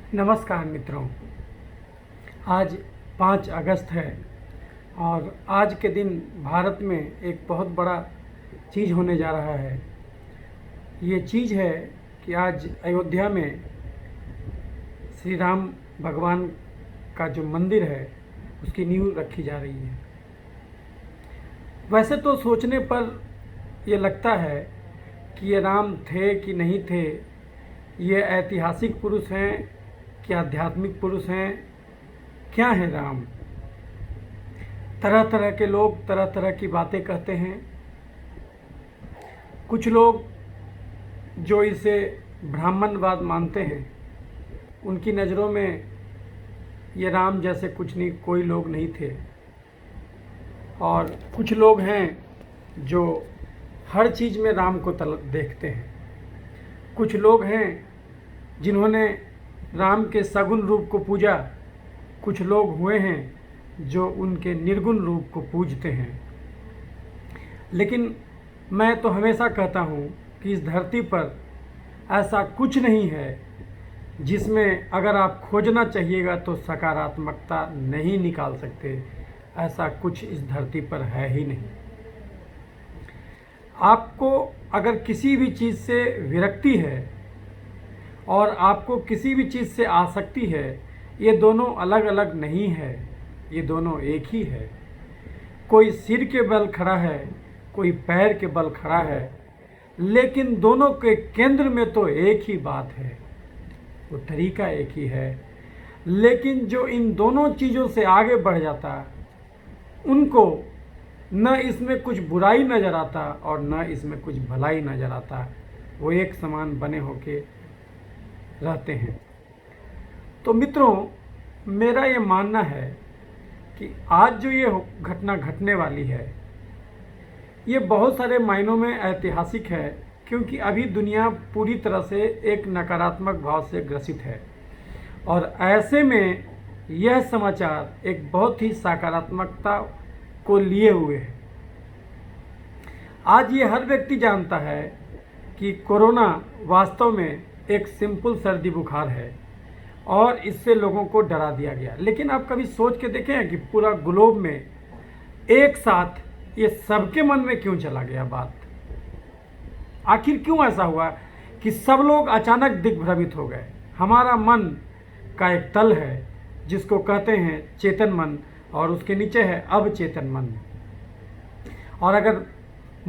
नमस्कार मित्रों। आज 5 अगस्त है और आज के दिन भारत में एक बहुत बड़ा चीज़ होने जा रहा है। ये चीज़ है कि आज अयोध्या में श्री राम भगवान का जो मंदिर है उसकी नींव रखी जा रही है। वैसे तो सोचने पर ये लगता है कि ये राम थे कि नहीं थे, ये ऐतिहासिक पुरुष हैं कि आध्यात्मिक पुरुष हैं, क्या है राम। तरह तरह के लोग तरह तरह की बातें कहते हैं। कुछ लोग जो इसे ब्राह्मणवाद मानते हैं, उनकी नज़रों में ये राम जैसे कुछ नहीं, कोई लोग नहीं थे। और कुछ लोग हैं जो हर चीज़ में राम को देखते हैं। कुछ लोग हैं जिन्होंने राम के सगुण रूप को पूजा। कुछ लोग हुए हैं जो उनके निर्गुण रूप को पूजते हैं। लेकिन मैं तो हमेशा कहता हूँ कि इस धरती पर ऐसा कुछ नहीं है जिसमें अगर आप खोजना चाहिएगा तो सकारात्मकता नहीं निकाल सकते। ऐसा कुछ इस धरती पर है ही नहीं। आपको अगर किसी भी चीज़ से विरक्ति है और आपको किसी भी चीज़ से आसक्ति है, ये दोनों अलग अलग नहीं है, ये दोनों एक ही है। कोई सिर के बल खड़ा है, कोई पैर के बल खड़ा है, लेकिन दोनों के केंद्र में तो एक ही बात है, वो तरीका एक ही है। लेकिन जो इन दोनों चीज़ों से आगे बढ़ जाता, उनको न इसमें कुछ बुराई नज़र आता और न इसमें कुछ भलाई नज़र आता। वो एक समान बने होके रहते हैं। तो मित्रों, मेरा ये मानना है कि आज जो ये घटना घटने वाली है, ये बहुत सारे मायनों में ऐतिहासिक है, क्योंकि अभी दुनिया पूरी तरह से एक नकारात्मक भाव से ग्रसित है और ऐसे में यह समाचार एक बहुत ही सकारात्मकता को लिए हुए है। आज ये हर व्यक्ति जानता है कि कोरोना वास्तव में एक सिंपल सर्दी बुखार है और इससे लोगों को डरा दिया गया। लेकिन आप कभी सोच के देखें कि पूरा ग्लोब में एक साथ ये सबके मन में क्यों चला गया बात? आखिर क्यों ऐसा हुआ कि सब लोग अचानक दिग्भ्रमित हो गए? हमारा मन का एक तल है जिसको कहते हैं चेतन मन, और उसके नीचे है अवचेतन मन। और अगर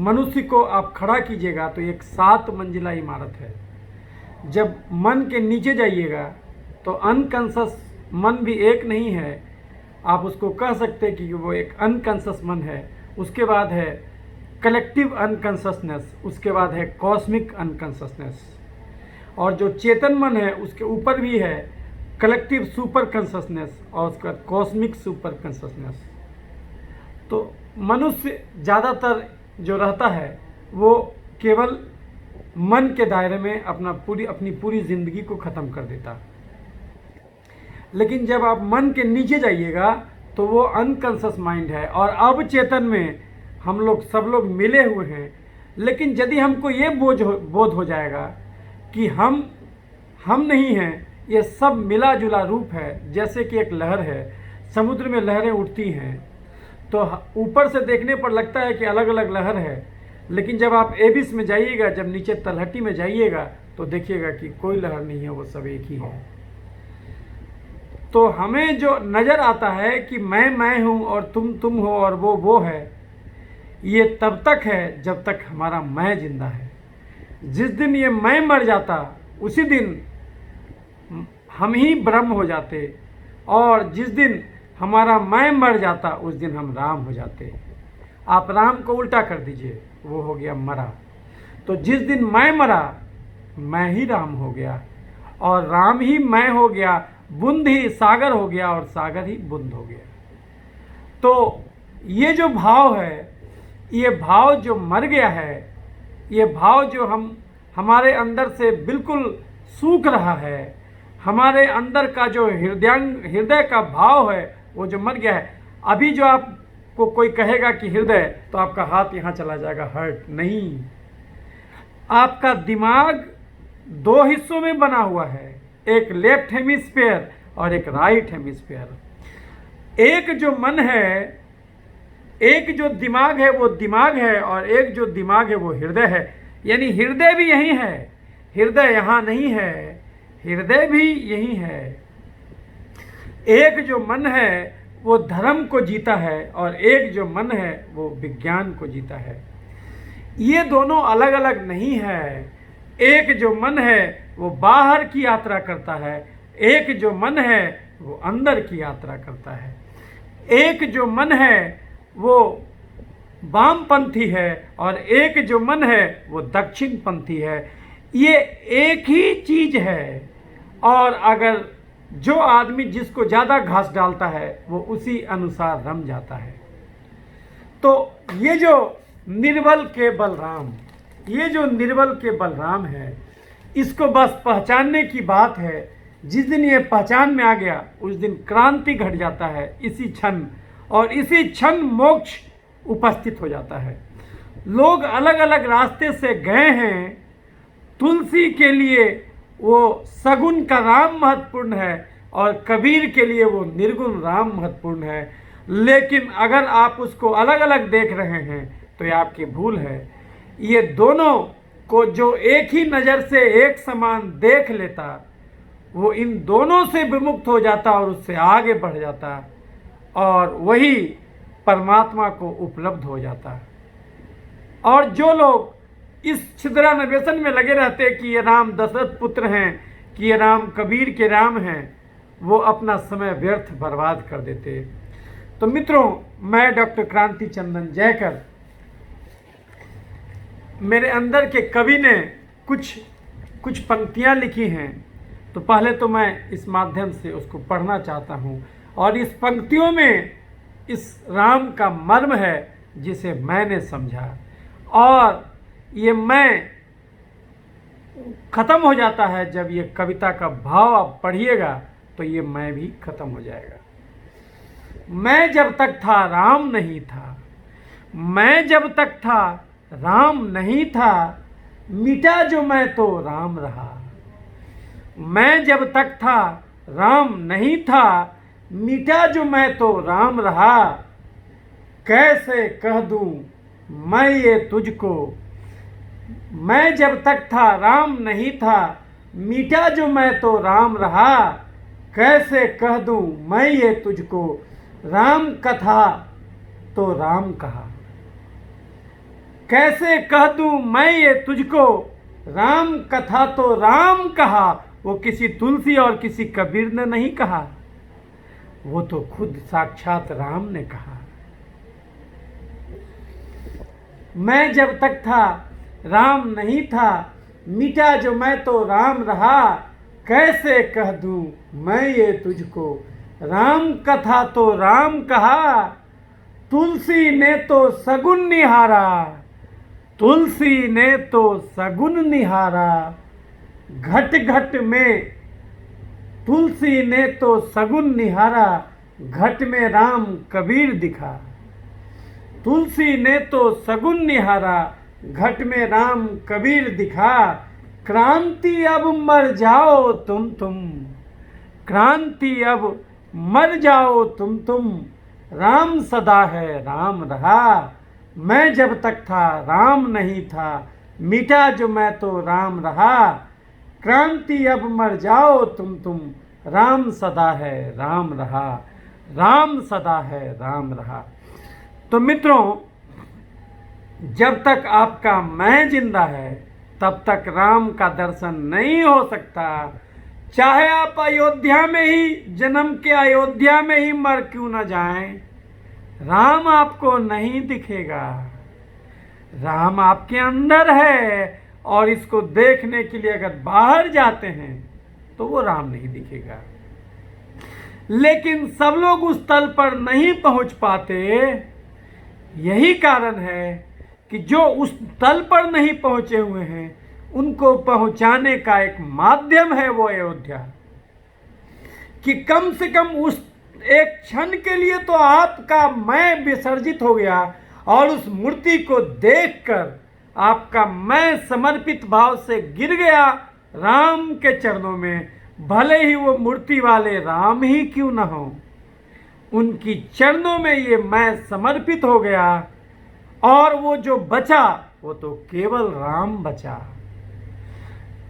मनुष्य को आप खड़ा कीजिएगा तो एक 7 मंजिला इमारत है। जब मन के नीचे जाइएगा तो अनकॉन्शस मन भी एक नहीं है, आप उसको कह सकते हैं कि वो एक अनकॉन्शस मन है। उसके बाद है कलेक्टिव अनकॉन्शसनेस, उसके बाद है कॉस्मिक अनकॉन्शसनेस, और जो चेतन मन है उसके ऊपर भी है कलेक्टिव सुपर कॉन्शसनेस और उसका कॉस्मिक सुपर कॉन्शसनेस। तो मनुष्य ज़्यादातर जो रहता है वो केवल मन के दायरे में अपनी पूरी ज़िंदगी को ख़त्म कर देता। लेकिन जब आप मन के नीचे जाइएगा तो वो अनकॉन्शस माइंड है और अवचेतन में हम लोग सब लोग मिले हुए हैं। लेकिन यदि हमको ये बोध हो जाएगा कि हम नहीं हैं, ये सब मिला जुला रूप है, जैसे कि एक लहर है, समुद्र में लहरें उठती हैं तो ऊपर से देखने पर लगता है कि अलग अलग लहर है, लेकिन जब आप एबिस में जाइएगा, जब नीचे तलहटी में जाइएगा तो देखिएगा कि कोई लहर नहीं है, वो सब एक ही है। तो हमें जो नज़र आता है कि मैं हूँ और तुम हो और वो है, ये तब तक है जब तक हमारा मैं जिंदा है। जिस दिन ये मैं मर जाता उसी दिन हम ही ब्रह्म हो जाते, और जिस दिन हमारा मैं मर जाता उस दिन हम राम हो जाते। आप राम को उल्टा कर दीजिए, वो हो गया मरा। तो जिस दिन मैं मरा, मैं ही राम हो गया और राम ही मैं हो गया, बुंद ही सागर हो गया और सागर ही बुंद हो गया। तो ये जो भाव है, ये भाव जो मर गया है, ये भाव जो हमारे अंदर से बिल्कुल सूख रहा है, हमारे अंदर का जो हृदय का भाव है वो जो मर गया है। अभी जो आपको कोई कहेगा कि हृदय, तो आपका हाथ यहाँ चला जाएगा, हर्ट नहीं। आपका दिमाग 2 हिस्सों में बना हुआ है। एक लेफ्ट हेमिस्फेयर और एक राइट हेमिस्फेयर। एक जो मन है, एक जो दिमाग है वो दिमाग है, और एक जो दिमाग है वो हृदय है। यानी हृदय भी यही है, हृदय यहाँ नहीं है, हृदय भी यही है। एक जो मन है वो धर्म को जीता है, और एक जो मन है वो विज्ञान को जीता है। ये दोनों अलग अलग नहीं है। एक जो मन है वो बाहर की यात्रा करता है, एक जो मन है वो अंदर की यात्रा करता है। एक जो मन है वो वामपंथी है, और एक जो मन है वो दक्षिणपंथी है। ये एक ही चीज है, और अगर जो आदमी जिसको ज़्यादा घास डालता है वो उसी अनुसार रम जाता है। तो ये जो निर्बल के बलराम, ये जो निर्बल के बलराम है, इसको बस पहचानने की बात है। जिस दिन ये पहचान में आ गया उस दिन क्रांति घट जाता है इसी क्षण, और इसी क्षण मोक्ष उपस्थित हो जाता है। लोग अलग अलग रास्ते से गए हैं। तुलसी के लिए वो सगुन का राम महत्वपूर्ण है, और कबीर के लिए वो निर्गुण राम महत्वपूर्ण है। लेकिन अगर आप उसको अलग अलग देख रहे हैं तो ये आपकी भूल है। ये दोनों को जो एक ही नज़र से एक समान देख लेता, वो इन दोनों से विमुक्त हो जाता और उससे आगे बढ़ जाता, और वही परमात्मा को उपलब्ध हो जाता। और जो लोग इस छिद्रान्वेषण में लगे रहते कि ये राम दशरथ पुत्र हैं, कि ये राम कबीर के राम हैं, वो अपना समय व्यर्थ बर्बाद कर देते। तो मित्रों, मैं डॉक्टर क्रांति चंदन जयकर, मेरे अंदर के कवि ने कुछ पंक्तियाँ लिखी हैं, तो पहले तो मैं इस माध्यम से उसको पढ़ना चाहता हूँ। और इस पंक्तियों में इस राम का मर्म है जिसे मैंने समझा, और ये मैं ख़त्म हो जाता है जब ये कविता का भाव आप पढ़िएगा तो ये मैं भी ख़त्म हो जाएगा। मैं जब तक था राम नहीं था, मैं जब तक था राम नहीं था, मिटा जो मैं तो राम रहा। मैं जब तक था राम नहीं था, मिटा जो मैं तो राम रहा। कैसे कह दूं मैं ये तुझको, मैं जब तक था राम नहीं था, मिटा जो मैं तो राम रहा। कैसे कह दूं मैं ये तुझको, राम कथा तो राम कहा। कैसे कह दूं मैं ये तुझको, राम कथा तो राम कहा। वो किसी तुलसी और किसी कबीर ने नहीं कहा, वो तो खुद साक्षात राम ने कहा। मैं जब तक था राम नहीं था, मिटा जो मैं तो राम रहा। कैसे कह दूं मैं ये तुझको, राम कथा तो राम कहा। तुलसी ने तो सगुन निहारा, तुलसी ने तो सगुन निहारा। घट घट में तुलसी ने तो सगुन निहारा, घट में राम कबीर दिखा। तुलसी ने तो सगुन निहारा, घट में राम कबीर दिखा। क्रांति अब मर जाओ तुम, क्रांति अब मर जाओ तुम, राम सदा है राम रहा। मैं जब तक था राम नहीं था, मिटा जो मैं तो राम रहा। क्रांति अब मर जाओ तुम, राम सदा है राम रहा। राम सदा है राम रहा। तो मित्रों, जब तक आपका मैं जिंदा है तब तक राम का दर्शन नहीं हो सकता। चाहे आप अयोध्या में ही जन्म के अयोध्या में ही मर क्यों न जाएं, राम आपको नहीं दिखेगा। राम आपके अंदर है, और इसको देखने के लिए अगर बाहर जाते हैं तो वो राम नहीं दिखेगा। लेकिन सब लोग उस तल पर नहीं पहुंच पाते। यही कारण है कि जो उस तल पर नहीं पहुंचे हुए हैं उनको पहुंचाने का एक माध्यम है वो अयोध्या। कि कम से कम उस एक क्षण के लिए तो आपका मैं विसर्जित हो गया, और उस मूर्ति को देखकर आपका मैं समर्पित भाव से गिर गया राम के चरणों में। भले ही वो मूर्ति वाले राम ही क्यों न हो, उनकी चरणों में ये मैं समर्पित हो गया, और वो जो बचा वो तो केवल राम बचा।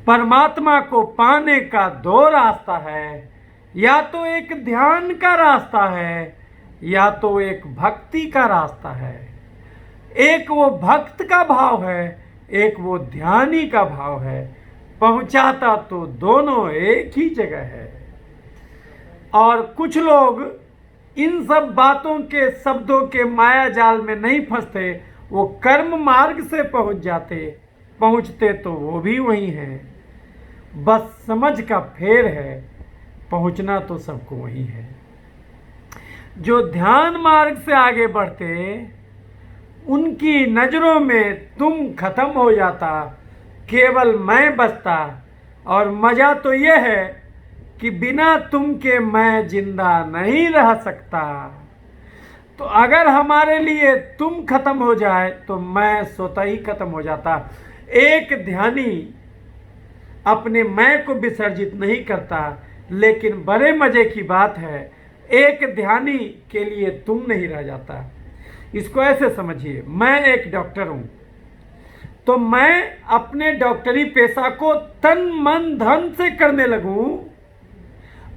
परमात्मा को पाने का दो रास्ता है, या तो एक ध्यान का रास्ता है, या तो एक भक्ति का रास्ता है। एक वो भक्त का भाव है, एक वो ध्यानी का भाव है। पहुंचाता तो दोनों एक ही जगह है। और कुछ लोग इन सब बातों के शब्दों के माया जाल में नहीं फंसते, वो कर्म मार्ग से पहुंचते तो वो भी वही हैं। बस समझ का फेर है, पहुंचना तो सबको वही है। जो ध्यान मार्ग से आगे बढ़ते, उनकी नज़रों में तुम खत्म हो जाता, केवल मैं बचता। और मज़ा तो ये है कि बिना तुम के मैं जिंदा नहीं रह सकता। तो अगर हमारे लिए तुम खत्म हो जाए तो मैं स्वतः ही खत्म हो जाता। एक ध्यानी अपने मैं को विसर्जित नहीं करता, लेकिन बड़े मजे की बात है, एक ध्यानी के लिए तुम नहीं रह जाता। इसको ऐसे समझिए, मैं एक डॉक्टर हूं, तो मैं अपने डॉक्टरी पेशा को तन मन धन से करने लगूं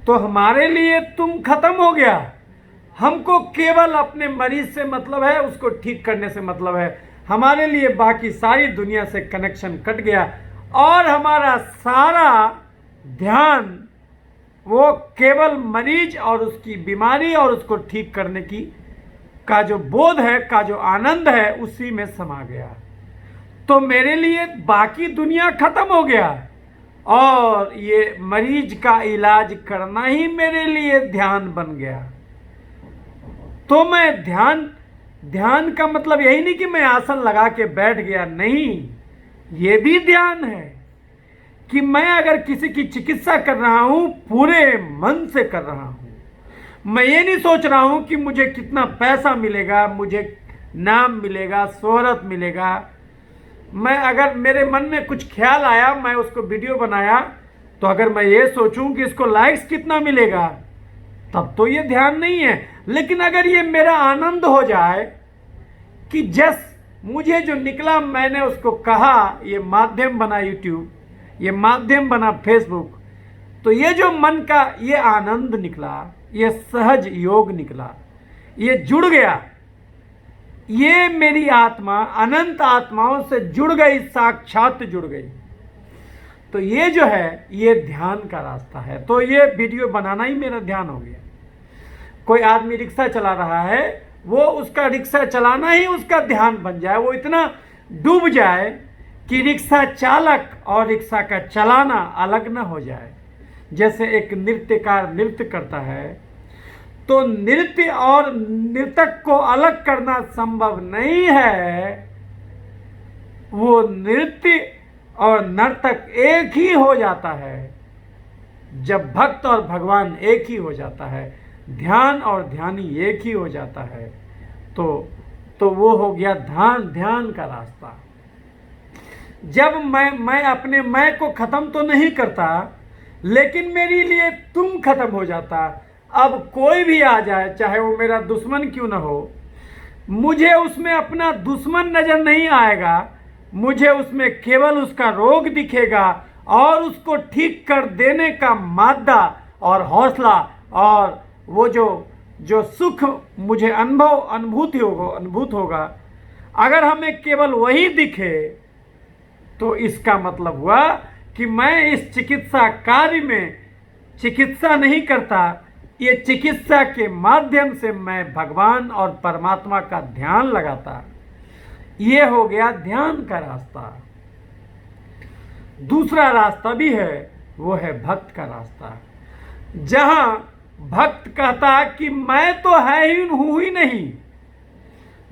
तो हमारे लिए तुम खत्म हो गया। हमको केवल अपने मरीज से मतलब है, उसको ठीक करने से मतलब है। हमारे लिए बाकी सारी दुनिया से कनेक्शन कट गया, और हमारा सारा ध्यान वो केवल मरीज और उसकी बीमारी और उसको ठीक करने की का जो बोध है, का जो आनंद है, उसी में समा गया। तो मेरे लिए बाकी दुनिया खत्म हो गया, और ये मरीज का इलाज करना ही मेरे लिए ध्यान बन गया। तो मैं ध्यान का मतलब यही नहीं कि मैं आसन लगा के बैठ गया, नहीं, ये भी ध्यान है कि मैं अगर किसी की चिकित्सा कर रहा हूं, पूरे मन से कर रहा हूं। मैं ये नहीं सोच रहा हूं कि मुझे कितना पैसा मिलेगा, मुझे नाम मिलेगा, शोहरत मिलेगा। मैं अगर मेरे मन में कुछ ख्याल आया, मैं उसको वीडियो बनाया, तो अगर मैं ये सोचूं कि इसको लाइक्स कितना मिलेगा, तब तो ये ध्यान नहीं है। लेकिन अगर ये मेरा आनंद हो जाए कि जस मुझे जो निकला मैंने उसको कहा, ये माध्यम बना यूट्यूब, ये माध्यम बना फेसबुक, तो ये जो मन का ये आनंद निकला, ये सहज योग निकला, ये जुड़ गया, ये मेरी आत्मा अनंत आत्माओं से जुड़ गई, साक्षात जुड़ गई। तो ये जो है, ये ध्यान का रास्ता है। तो ये वीडियो बनाना ही मेरा ध्यान हो गया। कोई आदमी रिक्शा चला रहा है, वो उसका रिक्शा चलाना ही उसका ध्यान बन जाए, वो इतना डूब जाए कि रिक्शा चालक और रिक्शा का चलाना अलग ना हो जाए। जैसे एक नृत्यकार नृत्य करता है, तो नृत्य और नर्तक को अलग करना संभव नहीं है। वो नृत्य और नर्तक एक ही हो जाता है जब भक्त और भगवान एक ही हो जाता है, ध्यान और ध्यानी एक ही हो जाता है। तो वो हो गया ध्यान का रास्ता। जब मैं अपने मैं को खत्म तो नहीं करता, लेकिन मेरे लिए तुम खत्म हो जाता। अब कोई भी आ जाए, चाहे वो मेरा दुश्मन क्यों ना हो, मुझे उसमें अपना दुश्मन नजर नहीं आएगा। मुझे उसमें केवल उसका रोग दिखेगा, और उसको ठीक कर देने का मादा और हौसला, और वो जो सुख मुझे अनुभूत होगा। अगर हमें केवल वही दिखे, तो इसका मतलब हुआ कि मैं इस चिकित्सा कार्य में चिकित्सा नहीं करता, ये चिकित्सा के माध्यम से मैं भगवान और परमात्मा का ध्यान लगाता। ये हो गया ध्यान का रास्ता। दूसरा रास्ता भी है, वो है भक्त का रास्ता, जहां भक्त कहता कि मैं तो है ही हूं ही नहीं,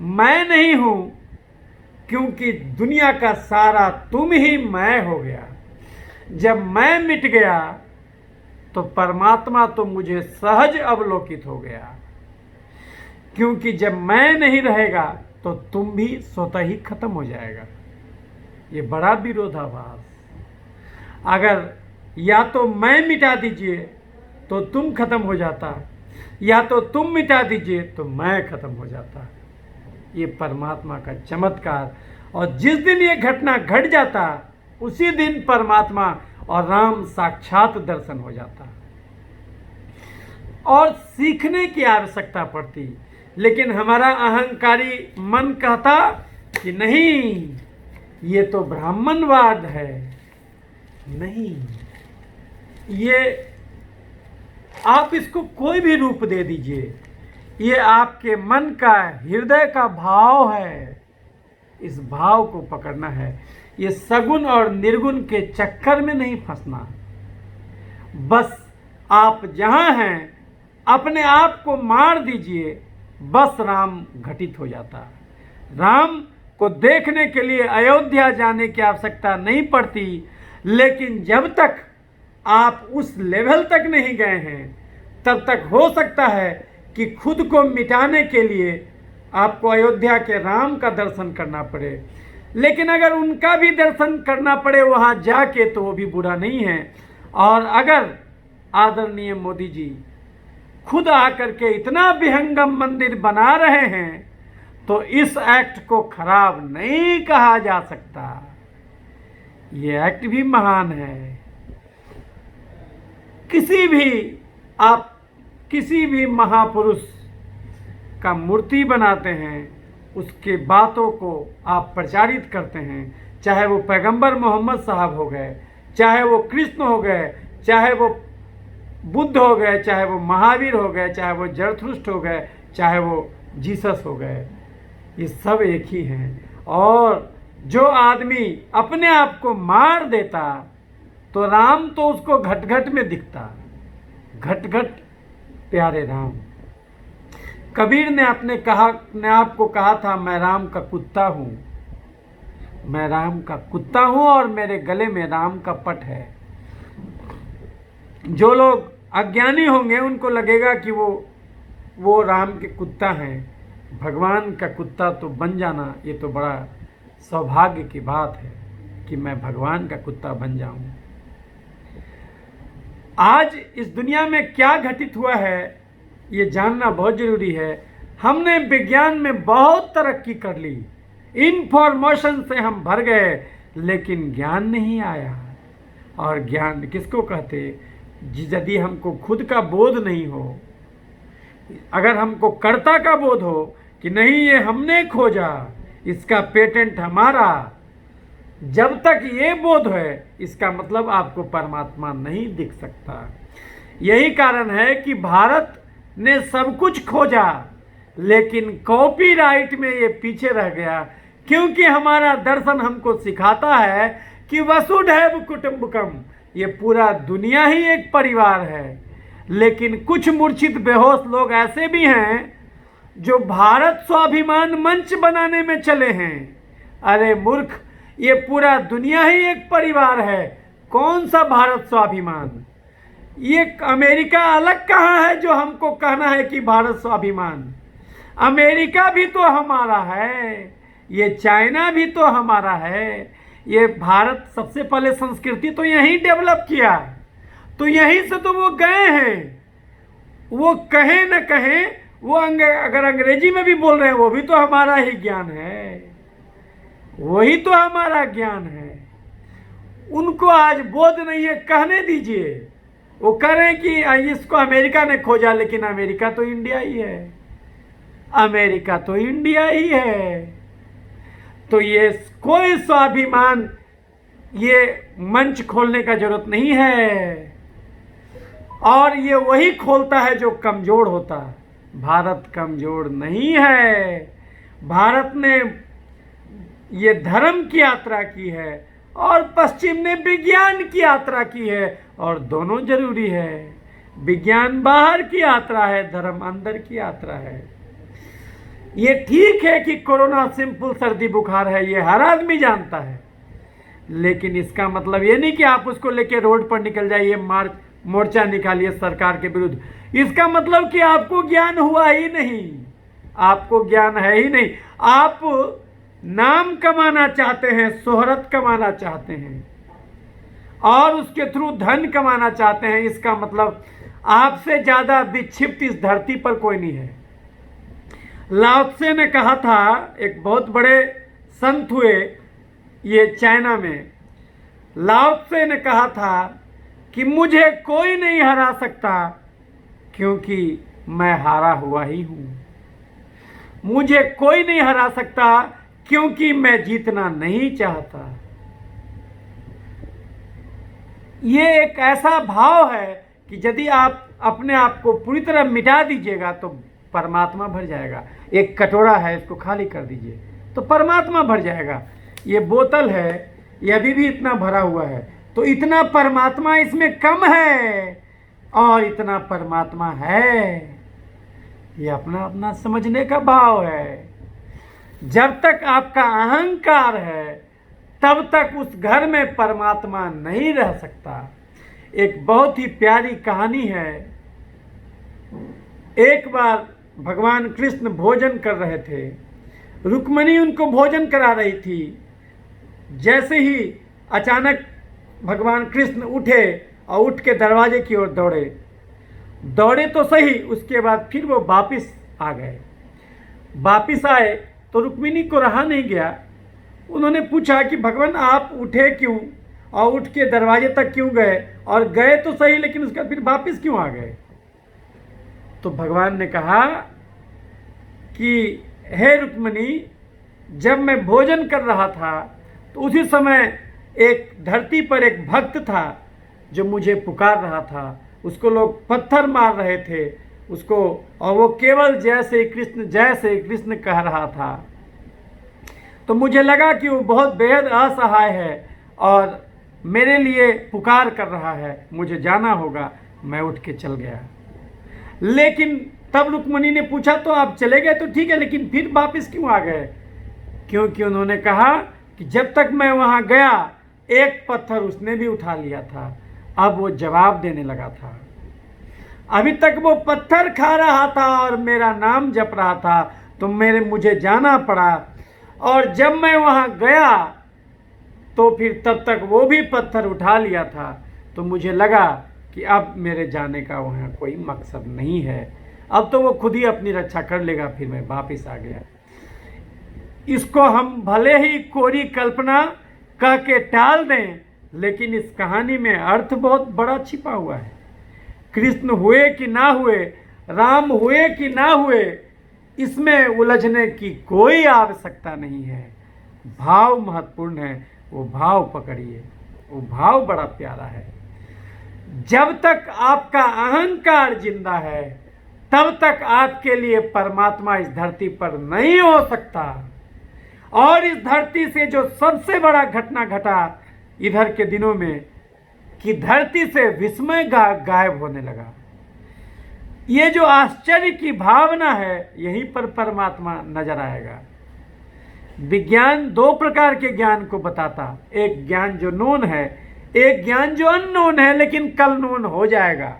मैं नहीं हूं, क्योंकि दुनिया का सारा तुम ही मैं हो गया। जब मैं मिट गया तो परमात्मा तो मुझे सहज अवलोकित हो गया, क्योंकि जब मैं नहीं रहेगा तो तुम भी स्वतः ही खत्म हो जाएगा। ये बड़ा विरोधाभास। अगर या तो मैं मिटा दीजिए तो तुम खत्म हो जाता, या तो तुम मिटा दीजिए तो मैं खत्म हो जाता। ये परमात्मा का चमत्कार। और जिस दिन ये घटना घट जाता उसी दिन परमात्मा और राम साक्षात दर्शन हो जाता और सीखने की आवश्यकता पड़ती। लेकिन हमारा अहंकारी मन कहता कि नहीं, ये तो ब्राह्मणवाद है। नहीं, ये आप इसको कोई भी रूप दे दीजिए, ये आपके मन का हृदय का भाव है। इस भाव को पकड़ना है। ये सगुण और निर्गुण के चक्कर में नहीं फंसना। बस आप जहां हैं अपने आप को मार दीजिए, बस राम घटित हो जाता। राम को देखने के लिए अयोध्या जाने की आवश्यकता नहीं पड़ती। लेकिन जब तक आप उस लेवल तक नहीं गए हैं तब तक हो सकता है कि खुद को मिटाने के लिए आपको अयोध्या के राम का दर्शन करना पड़े। लेकिन अगर उनका भी दर्शन करना पड़े वहां जाके तो वो भी बुरा नहीं है। और अगर आदरणीय मोदी जी खुद आकर के इतना विहंगम मंदिर बना रहे हैं तो इस एक्ट को खराब नहीं कहा जा सकता। ये एक्ट भी महान है। किसी भी महापुरुष का मूर्ति बनाते हैं, उसके बातों को आप प्रचारित करते हैं, चाहे वो पैगंबर मोहम्मद साहब हो गए, चाहे वो कृष्ण हो गए, चाहे वो बुद्ध हो गए, चाहे वो महावीर हो गए, चाहे वो जरथुष्ट हो गए, चाहे वो जीसस हो गए, ये सब एक ही हैं। और जो आदमी अपने आप को मार देता तो राम तो उसको घट घट में दिखता। घट घट प्यारे राम। कबीर ने अपने आप को कहा था, मैं राम का कुत्ता हूँ, मैं राम का कुत्ता हूँ और मेरे गले में राम का पट है। जो लोग अज्ञानी होंगे उनको लगेगा कि वो राम के कुत्ता हैं। भगवान का कुत्ता तो बन जाना ये तो बड़ा सौभाग्य की बात है कि मैं भगवान का कुत्ता बन जाऊं। आज इस दुनिया में क्या घटित हुआ है ये जानना बहुत जरूरी है। हमने विज्ञान में बहुत तरक्की कर ली, इंफॉर्मेशन से हम भर गए, लेकिन ज्ञान नहीं आया। और ज्ञान किसको कहते? यदि हमको खुद का बोध नहीं हो, अगर हमको कर्ता का बोध हो कि नहीं ये हमने खोजा, इसका पेटेंट हमारा, जब तक ये बोध है इसका मतलब आपको परमात्मा नहीं दिख सकता। यही कारण है कि भारत ने सब कुछ खोजा लेकिन कॉपीराइट में ये पीछे रह गया, क्योंकि हमारा दर्शन हमको सिखाता है कि वसुधैव कुटुंबकम, ये पूरा दुनिया ही एक परिवार है। लेकिन कुछ मूर्छित बेहोश लोग ऐसे भी हैं जो भारत स्वाभिमान मंच बनाने में चले हैं। अरे मूर्ख, ये पूरा दुनिया ही एक परिवार है, कौन सा भारत स्वाभिमान? ये अमेरिका अलग कहाँ है जो हमको कहना है कि भारत स्वाभिमान? अमेरिका भी तो हमारा है, ये चाइना भी तो हमारा है। ये भारत सबसे पहले संस्कृति तो यहीं डेवलप किया, तो यहीं से तो वो गए हैं। वो कहें न कहें, वो अगर अंग्रेजी में भी बोल रहे हैं वो भी तो हमारा ही ज्ञान है, वही तो हमारा ज्ञान है। उनको आज बोध नहीं है, कहने दीजिए। वो कह रहे हैं कि इसको अमेरिका ने खोजा, लेकिन अमेरिका तो इंडिया ही है, अमेरिका तो इंडिया ही है। तो ये कोई स्वाभिमान, ये मंच खोलने का जरूरत नहीं है। और ये वही खोलता है जो कमजोर होता है। भारत कमजोर नहीं है। भारत ने ये धर्म की यात्रा की है और पश्चिम ने विज्ञान की यात्रा की है, और दोनों जरूरी है। विज्ञान बाहर की यात्रा है, धर्म अंदर की यात्रा है। ये ठीक है कि कोरोना सिंपल सर्दी बुखार है, ये हर आदमी जानता है, लेकिन इसका मतलब ये नहीं कि आप उसको लेके रोड पर निकल जाइए, मोर्चा निकालिए सरकार के विरुद्ध। इसका मतलब कि आपको ज्ञान हुआ ही नहीं, आपको ज्ञान है ही नहीं। आप नाम कमाना चाहते हैं, शोहरत कमाना चाहते हैं, और उसके थ्रू धन कमाना चाहते हैं, इसका मतलब आपसे ज़्यादा विक्षिप्त इस धरती पर कोई नहीं है। लाओ त्से ने कहा था, एक बहुत बड़े संत हुए ये चाइना में, लाओ त्से ने कहा था कि मुझे कोई नहीं हरा सकता क्योंकि मैं हारा हुआ ही हूं। मुझे कोई नहीं हरा सकता क्योंकि मैं जीतना नहीं चाहता। ये एक ऐसा भाव है कि यदि आप अपने आप को पूरी तरह मिटा दीजिएगा तो परमात्मा भर जाएगा। एक कटोरा है, इसको खाली कर दीजिए तो परमात्मा भर जाएगा। ये बोतल है, ये अभी भी इतना भरा हुआ है, तो इतना परमात्मा इसमें कम है और इतना परमात्मा है। ये अपना अपना समझने का भाव है। जब तक आपका अहंकार है तब तक उस घर में परमात्मा नहीं रह सकता। एक बहुत ही प्यारी कहानी है। एक बार भगवान कृष्ण भोजन कर रहे थे, रुक्मिणी उनको भोजन करा रही थी। जैसे ही अचानक भगवान कृष्ण उठे और उठ के दरवाजे की ओर दौड़े तो सही, उसके बाद फिर वो वापिस आ गए। वापिस आए तो रुक्मिणी को रहा नहीं गया। उन्होंने पूछा कि भगवान आप उठे क्यों और उठ के दरवाजे तक क्यों गए, और गए तो सही लेकिन उसका फिर वापिस क्यों आ गए। तो भगवान ने कहा कि हे रुक्मिणी, जब मैं भोजन कर रहा था तो उसी समय एक धरती पर एक भक्त था जो मुझे पुकार रहा था। उसको लोग पत्थर मार रहे थे उसको, और वो केवल जय श्री कृष्ण कह रहा था। तो मुझे लगा कि वो बहुत बेहद असहाय है और मेरे लिए पुकार कर रहा है, मुझे जाना होगा। मैं उठ के चल गया। लेकिन तब रुक्मिणी ने पूछा तो आप चले गए तो ठीक है, लेकिन फिर वापस क्यों आ गए। क्योंकि उन्होंने कहा कि जब तक मैं वहाँ गया एक पत्थर उसने भी उठा लिया था, अब वो जवाब देने लगा था। अभी तक वो पत्थर खा रहा था और मेरा नाम जप रहा था, तो मुझे जाना पड़ा। और जब मैं वहाँ गया तो फिर तब तक वो भी पत्थर उठा लिया था। तो मुझे लगा कि अब मेरे जाने का वहाँ कोई मकसद नहीं है, अब तो वो खुद ही अपनी रक्षा कर लेगा। फिर मैं वापस आ गया। इसको हम भले ही कोरी कल्पना कह के टाल दें, लेकिन इस कहानी में अर्थ बहुत बड़ा छिपा हुआ है। कृष्ण हुए कि ना हुए, राम हुए कि ना हुए, इसमें उलझने की कोई आवश्यकता नहीं है। भाव महत्वपूर्ण है, वो भाव पकड़िए, वो भाव बड़ा प्यारा है। जब तक आपका अहंकार जिंदा है तब तक आपके लिए परमात्मा इस धरती पर नहीं हो सकता। और इस धरती से जो सबसे बड़ा घटना घटा इधर के दिनों में कि धरती से विस्मय गायब होने लगा। ये जो आश्चर्य की भावना है, यहीं पर परमात्मा नजर आएगा। विज्ञान दो प्रकार के ज्ञान को बताता, एक ज्ञान जो नोन है, एक ज्ञान जो अननोन है लेकिन कल नोन हो जाएगा।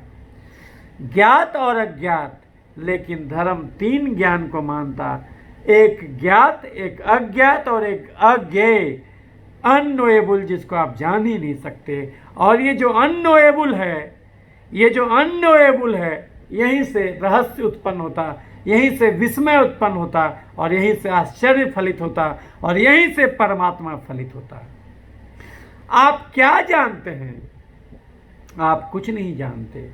ज्ञात और अज्ञात, लेकिन धर्म तीन ज्ञान को मानता, एक ज्ञात, एक अज्ञात और एक अज्ञेय, अननोएबल, जिसको आप जान ही नहीं सकते। और ये जो अननोएबल है, यहीं से रहस्य उत्पन्न होता, यहीं से विस्मय उत्पन्न होता, और यहीं से आश्चर्य फलित होता, और यहीं से परमात्मा फलित होता। आप क्या जानते हैं? आप कुछ नहीं जानते।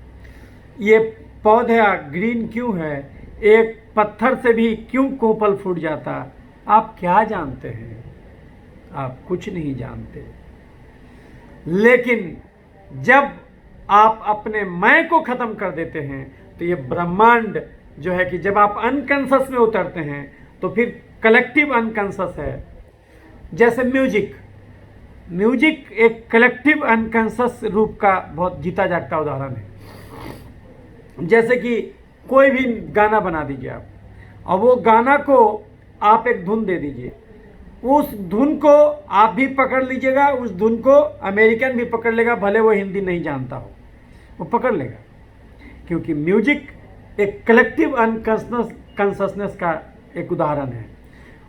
ये पौधा ग्रीन क्यों है, एक पत्थर से भी क्यों कोपल फूट जाता, आप क्या जानते हैं? आप कुछ नहीं जानते। लेकिन जब आप अपने मैं को खत्म कर देते हैं तो ये ब्रह्मांड जो है कि जब आप अनकॉन्शस में उतरते हैं तो फिर कलेक्टिव अनकॉन्शस है। जैसे म्यूजिक एक कलेक्टिव अनकॉन्शस रूप का बहुत जीता जागता उदाहरण है। जैसे कि कोई भी गाना बना दीजिए आप, और वो गाना को आप एक धुन दे दीजिए, उस धुन को आप भी पकड़ लीजिएगा, उस धुन को अमेरिकन भी पकड़ लेगा, भले वो हिंदी नहीं जानता हो, वो पकड़ लेगा। क्योंकि म्यूजिक एक कलेक्टिव अनकॉन्शसनेस का एक उदाहरण है।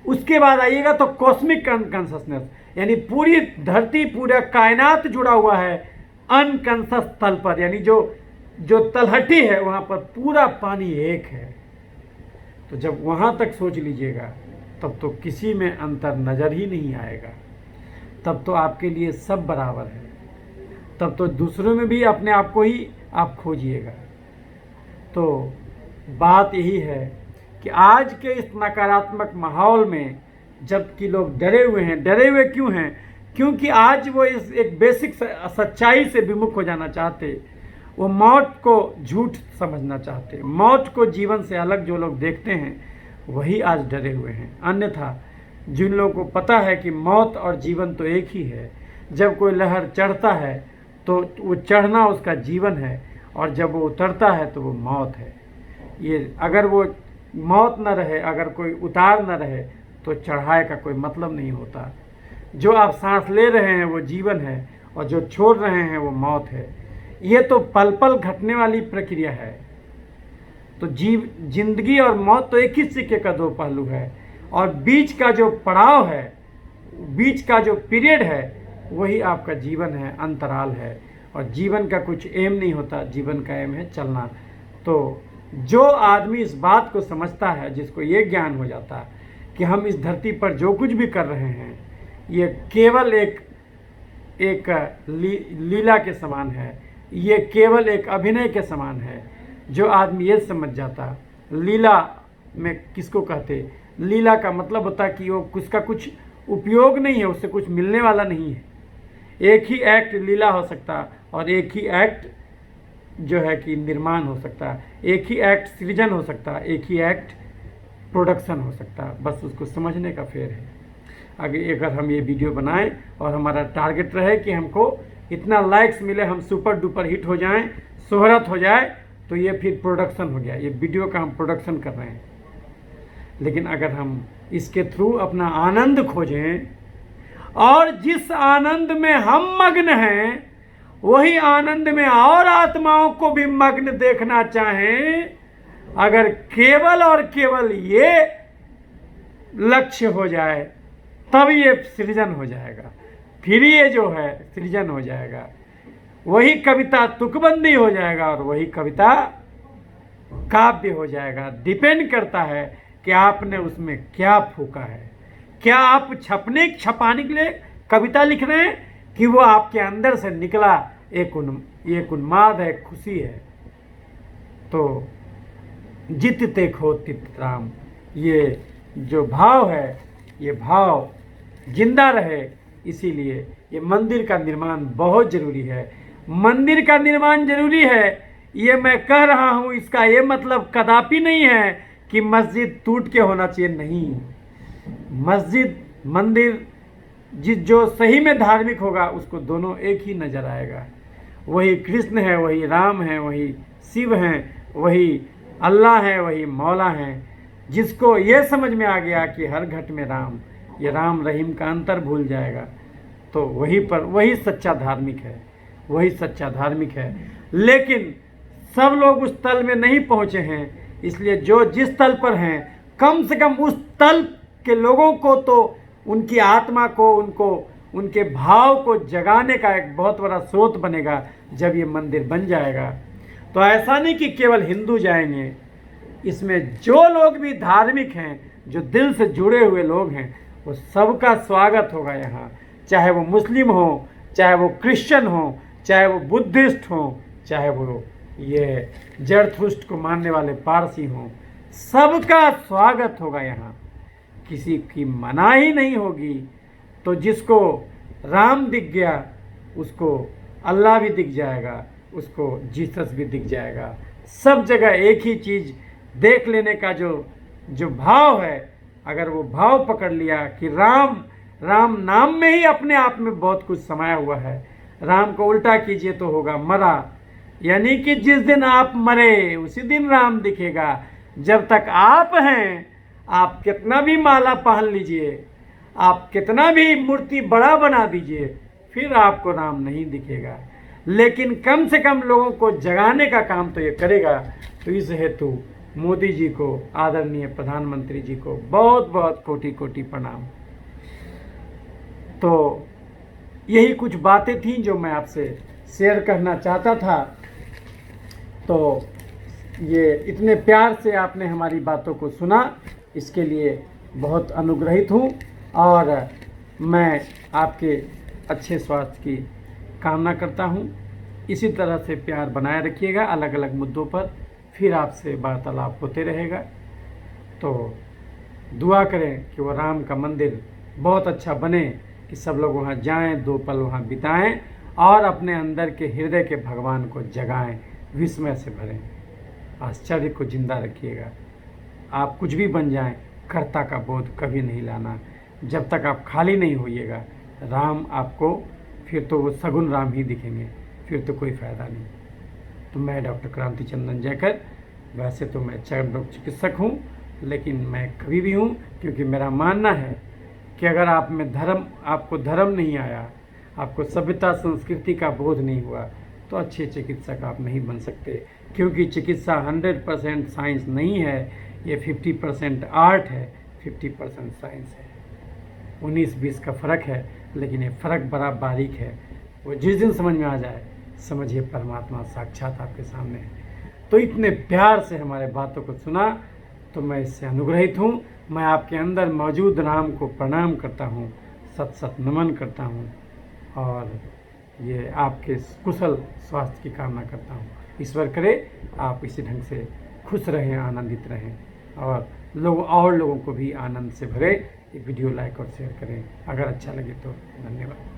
उसके बाद आइएगा तो कॉस्मिक अनकॉन्शसनेस, यानी पूरी धरती पूरा कायनात जुड़ा हुआ है अनकॉन्शस तल पर, यानी जो जो तलहटी है वहाँ पर पूरा पानी एक है। तो जब वहाँ तक सोच लीजिएगा तब तो किसी में अंतर नज़र ही नहीं आएगा, तब तो आपके लिए सब बराबर है, तब तो दूसरों में भी अपने आप को ही आप खोजिएगा। तो बात यही है कि आज के इस नकारात्मक माहौल में जबकि लोग डरे हुए हैं, डरे हुए क्यों हैं? क्योंकि आज वो इस एक बेसिक सच्चाई से विमुख हो जाना चाहते, वो मौत को झूठ समझना चाहते, मौत को जीवन से अलग जो लोग देखते हैं वही आज डरे हुए हैं। अन्यथा जिन लोगों को पता है कि मौत और जीवन तो एक ही है, जब कोई लहर चढ़ता है तो वो चढ़ना उसका जीवन है, और जब वो उतरता है तो वो मौत है। ये अगर वो मौत न रहे, अगर कोई उतार न रहे तो चढ़ाए का कोई मतलब नहीं होता। जो आप सांस ले रहे हैं वो जीवन है, और जो छोड़ रहे हैं वो मौत है। ये तो पल पल घटने वाली प्रक्रिया है। तो जिंदगी और मौत तो एक ही सिक्के का दो पहलू है, और बीच का जो पड़ाव है, बीच का जो पीरियड है वही आपका जीवन है, अंतराल है। और जीवन का कुछ एम नहीं होता, जीवन का एम है चलना। तो जो आदमी इस बात को समझता है, जिसको ये ज्ञान हो जाता है कि हम इस धरती पर जो कुछ भी कर रहे हैं ये केवल एक लीला के समान है, ये केवल एक अभिनय के समान है। जो आदमी ये समझ जाता, लीला में किसको कहते, लीला का मतलब होता है कि वो उसका कुछ उपयोग नहीं है, उससे कुछ मिलने वाला नहीं है। एक ही एक्ट लीला हो सकता और एक ही एक्ट जो है कि निर्माण हो सकता है, एक ही एक्ट सृजन हो सकता है, एक ही एक्ट प्रोडक्शन हो सकता है। बस उसको समझने का फेर है। अगर हम ये वीडियो बनाएं और हमारा टारगेट रहे कि हमको इतना लाइक्स मिले, हम सुपर डुपर हिट हो जाएं, शोहरत हो जाए, तो ये फिर प्रोडक्शन हो गया, ये वीडियो का हम प्रोडक्शन कर रहे हैं। लेकिन अगर हम इसके थ्रू अपना आनंद खोजें, और जिस आनंद में हम मग्न हैं वही आनंद में और आत्माओं को भी मग्न देखना चाहें, अगर केवल और केवल ये लक्ष्य हो जाए तब ये सृजन हो जाएगा, फिर ये जो है सृजन हो जाएगा। वही कविता तुकबंदी हो जाएगा और वही कविता काव्य हो जाएगा। डिपेंड करता है कि आपने उसमें क्या फूका है। क्या आप छपाने के लिए कविता लिख रहे हैं, कि वो आपके अंदर से निकला एक उन्माद है, खुशी है। तो जित ते खो तित राम, ये जो भाव है ये भाव जिंदा रहे, इसीलिए ये मंदिर का निर्माण बहुत ज़रूरी है। मंदिर का निर्माण जरूरी है ये मैं कह रहा हूँ, इसका ये मतलब कदापि नहीं है कि मस्जिद टूट के होना चाहिए, नहीं। मस्जिद मंदिर जो सही में धार्मिक होगा उसको दोनों एक ही नज़र आएगा। वही कृष्ण है, वही राम है, वही शिव हैं, वही अल्लाह है, वही मौला हैं। जिसको ये समझ में आ गया कि हर घट में राम, ये राम रहीम का अंतर भूल जाएगा, तो वही सच्चा धार्मिक है, वही सच्चा धार्मिक है। लेकिन सब लोग उस तल में नहीं पहुँचे हैं, इसलिए जो जिस तल पर हैं कम से कम उस तल के लोगों को तो उनकी आत्मा को, उनके भाव को जगाने का एक बहुत बड़ा स्रोत बनेगा जब ये मंदिर बन जाएगा। तो ऐसा नहीं कि केवल हिंदू जाएंगे, इसमें जो लोग भी धार्मिक हैं, जो दिल से जुड़े हुए लोग हैं, वो सबका स्वागत होगा यहाँ। चाहे वो मुस्लिम हो, चाहे वो क्रिश्चियन हो, चाहे वो बुद्धिस्ट हो, चाहे वो ये जरथुस्ट को मानने वाले पारसी हों, सबका स्वागत होगा यहाँ। किसी की मनाही नहीं होगी। तो जिसको राम दिख गया उसको अल्लाह भी दिख जाएगा, उसको जीसस भी दिख जाएगा। सब जगह एक ही चीज़ देख लेने का जो भाव है, अगर वो भाव पकड़ लिया कि राम नाम में ही अपने आप में बहुत कुछ समाया हुआ है। राम को उल्टा कीजिए तो होगा मरा, यानी कि जिस दिन आप मरे उसी दिन राम दिखेगा। जब तक आप हैं, आप कितना भी माला पहन लीजिए, आप कितना भी मूर्ति बड़ा बना दीजिए, फिर आपको राम नहीं दिखेगा। लेकिन कम से कम लोगों को जगाने का काम तो ये करेगा। तो इस हेतु मोदी जी को, आदरणीय प्रधानमंत्री जी को बहुत बहुत कोटि कोटि प्रणाम। तो यही कुछ बातें थीं जो मैं आपसे शेयर करना चाहता था। तो ये इतने प्यार से आपने हमारी बातों को सुना, इसके लिए बहुत अनुग्रहित हूँ और मैं आपके अच्छे स्वास्थ्य की कामना करता हूँ। इसी तरह से प्यार बनाए रखिएगा, अलग अलग मुद्दों पर फिर आपसे वार्तालाप होते रहेगा। तो दुआ करें कि वो राम का मंदिर बहुत अच्छा बने, कि सब लोग वहाँ जाएं, 2 पल वहाँ बिताएं और अपने अंदर के हृदय के भगवान को जगाएं, विस्मय से भरें, आश्चर्य को जिंदा रखिएगा। आप कुछ भी बन जाएं, कर्ता का बोध कभी नहीं लाना। जब तक आप खाली नहीं होइएगा, राम आपको फिर तो वो सगुन राम ही दिखेंगे, फिर तो कोई फ़ायदा नहीं। तो मैं डॉक्टर क्रांति चंदन जयकर, वैसे तो मैं चर्म रोग चिकित्सक हूँ, लेकिन मैं कभी भी हूँ, क्योंकि मेरा मानना है कि अगर आपको धर्म नहीं आया, आपको सभ्यता संस्कृति का बोध नहीं हुआ, तो अच्छे चिकित्सक आप नहीं बन सकते। क्योंकि चिकित्सा 100% साइंस नहीं है, ये 50% आर्ट है, 50% साइंस है। 19-20 का फ़र्क है, लेकिन ये फ़र्क बड़ा बारीक है। वो जिस दिन समझ में आ जाए, समझिए परमात्मा साक्षात आपके सामने है। तो इतने प्यार से हमारे बातों को सुना, तो मैं इससे अनुग्रहित हूँ। मैं आपके अंदर मौजूद राम को प्रणाम करता हूँ, सत सत नमन करता हूँ और ये आपके कुशल स्वास्थ्य की कामना करता हूँ। ईश्वर करे आप इसी ढंग से खुश रहें, आनंदित रहें और लोगों को भी आनंद से भरे। ये वीडियो लाइक और शेयर करें, अगर अच्छा लगे तो। धन्यवाद।